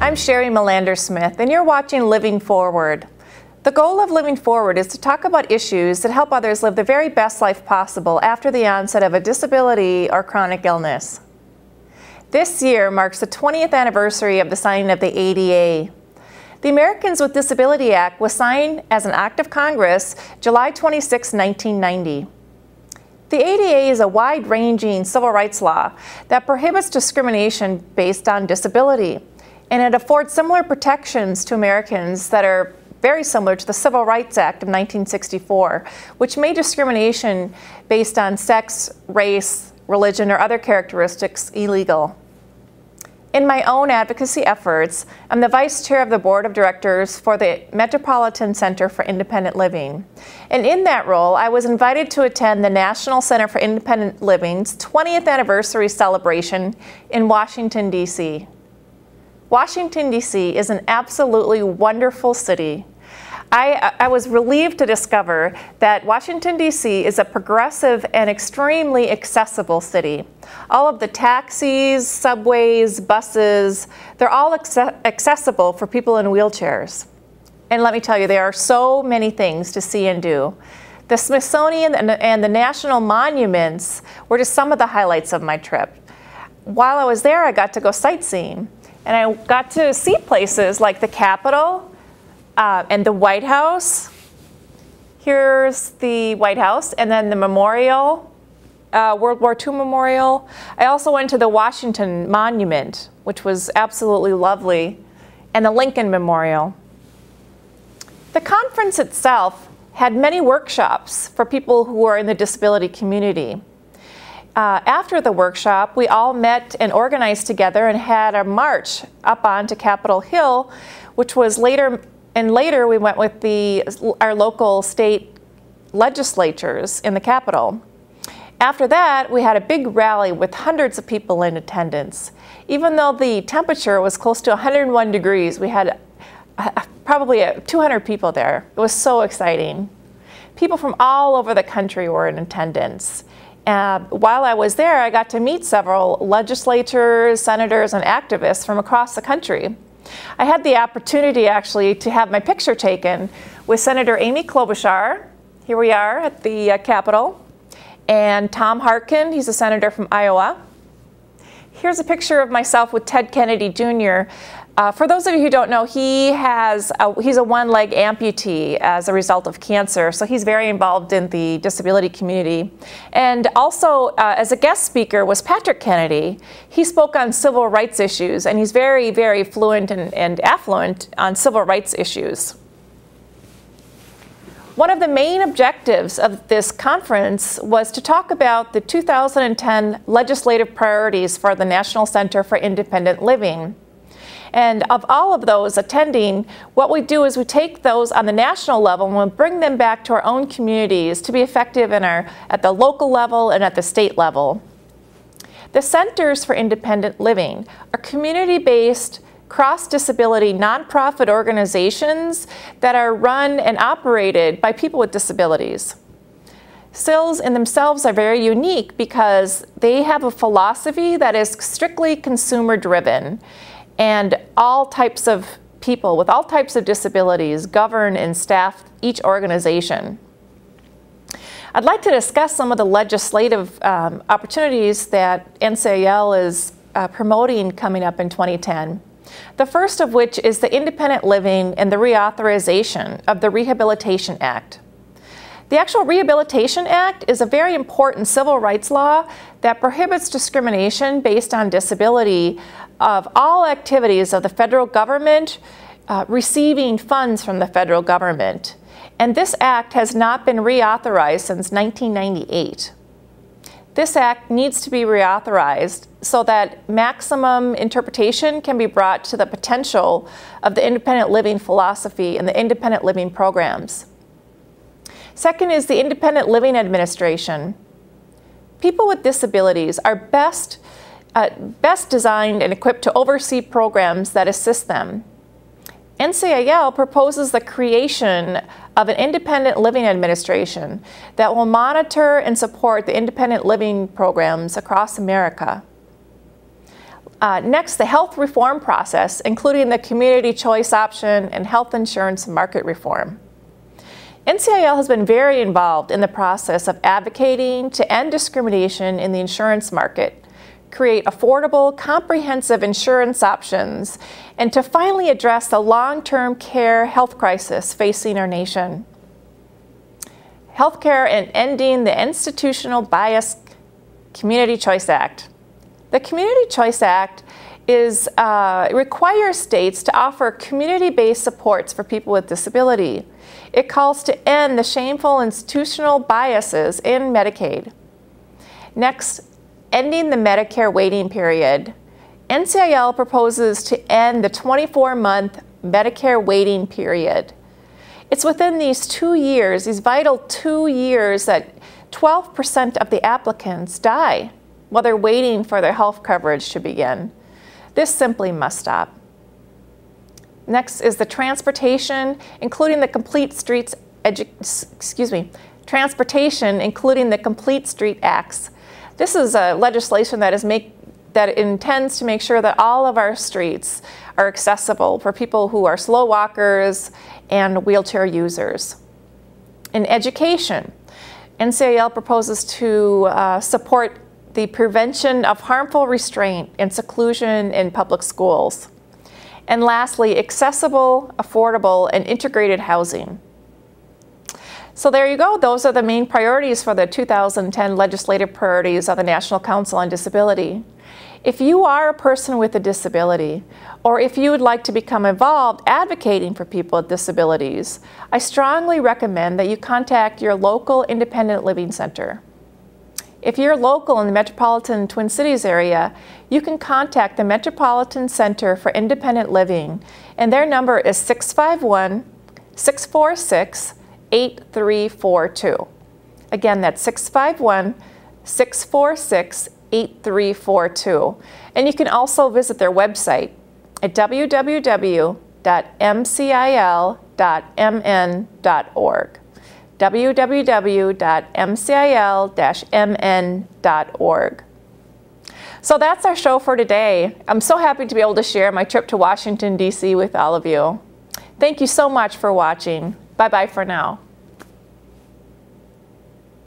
I'm Sheri Melander-Smith, and you're watching Living Forward. The goal of Living Forward is to talk about issues that help others live the very best life possible after the onset of a disability or chronic illness. This year marks the 20th anniversary of the signing of the ADA. The Americans with Disability Act was signed as an act of Congress July 26, 1990. The ADA is a wide-ranging civil rights law that prohibits discrimination based on disability, and it affords similar protections to Americans that are very similar to the Civil Rights Act of 1964, which made discrimination based on sex, race, religion, or other characteristics illegal. In my own advocacy efforts, I'm the Vice Chair of the Board of Directors for the Metropolitan Center for Independent Living. And in that role, I was invited to attend the National Center for Independent Living's 20th anniversary celebration in Washington, D.C. Washington, D.C. is an absolutely wonderful city. I was relieved to discover that Washington, D.C. is a progressive and extremely accessible city. All of the taxis, subways, buses, they're all accessible for people in wheelchairs. And let me tell you, there are so many things to see and do. The Smithsonian and the national monuments were just some of the highlights of my trip. While I was there, I got to go sightseeing. And I got to see places like the Capitol and the White House. Here's the White House, and then the memorial, World War II memorial. I also went to the Washington Monument, which was absolutely lovely, and the Lincoln Memorial. The conference itself had many workshops for people who are in the disability community. After the workshop, we all met and organized together and had a march up onto Capitol Hill, which was later we went with our local state legislatures in the Capitol. After that, we had a big rally with hundreds of people in attendance. Even though the temperature was close to 101 degrees, we had probably 200 people there. It was so exciting. People from all over the country were in attendance. While I was there, I got to meet several legislators, senators, and activists from across the country. I had the opportunity, actually, to have my picture taken with Senator Amy Klobuchar. Here we are at the Capitol. And Tom Harkin, he's a senator from Iowa. Here's a picture of myself with Ted Kennedy Jr. For those of you who don't know, he's a one-leg amputee as a result of cancer, so he's very involved in the disability community. And also, as a guest speaker was Patrick Kennedy. He spoke on civil rights issues, and he's very, very fluent and affluent on civil rights issues. One of the main objectives of this conference was to talk about the 2010 legislative priorities for the National Center for Independent Living. And of all of those attending, what we do is we take those on the national level and we bring them back to our own communities to be effective at the local level and at the state level. The Centers for Independent Living are community-based, cross-disability nonprofit organizations that are run and operated by people with disabilities. CILs in themselves are very unique because they have a philosophy that is strictly consumer-driven, and all types of people with all types of disabilities govern and staff each organization. I'd like to discuss some of the legislative opportunities that NCIL is promoting coming up in 2010. The first of which is the Independent Living and the reauthorization of the Rehabilitation Act. The actual Rehabilitation Act is a very important civil rights law that prohibits discrimination based on disability of all activities of the federal government receiving funds from the federal government. And this act has not been reauthorized since 1998. This act needs to be reauthorized so that maximum interpretation can be brought to the potential of the independent living philosophy and the independent living programs. Second is the Independent Living Administration. People with disabilities are best designed and equipped to oversee programs that assist them. NCIL proposes the creation of an independent living administration that will monitor and support the independent living programs across America. Next, the health reform process, including the community choice option and health insurance market reform. NCIL has been very involved in the process of advocating to end discrimination in the insurance market, create affordable, comprehensive insurance options, and to finally address the long-term care health crisis facing our nation. Healthcare and ending the institutional bias Community Choice Act. The Community Choice Act requires states to offer community-based supports for people with disability. It calls to end the shameful institutional biases in Medicaid. Next, ending the Medicare waiting period. NCIL proposes to end the 24-month Medicare waiting period. It's within these 2 years, these vital 2 years, that 12% of the applicants die while they're waiting for their health coverage to begin. This simply must stop. Next is the transportation, including the Complete Streets Transportation, including the Complete Street Acts. This is a legislation that intends to make sure that all of our streets are accessible for people who are slow walkers and wheelchair users. In education, NCIL proposes to support the prevention of harmful restraint and seclusion in public schools. And lastly, accessible, affordable, and integrated housing. So there you go. Those are the main priorities for the 2010 legislative priorities of the National Council on Disability. If you are a person with a disability, or if you would like to become involved advocating for people with disabilities, I strongly recommend that you contact your local independent living center. If you're local in the metropolitan Twin Cities area, you can contact the Metropolitan Center for Independent Living, and their number is 651-646-8342. Again, that's 651-646-8342. And you can also visit their website at www.mcil.mn.org. www.mcil-mn.org. So that's our show for today. I'm so happy to be able to share my trip to Washington, D.C. with all of you. Thank you so much for watching. Bye-bye for now.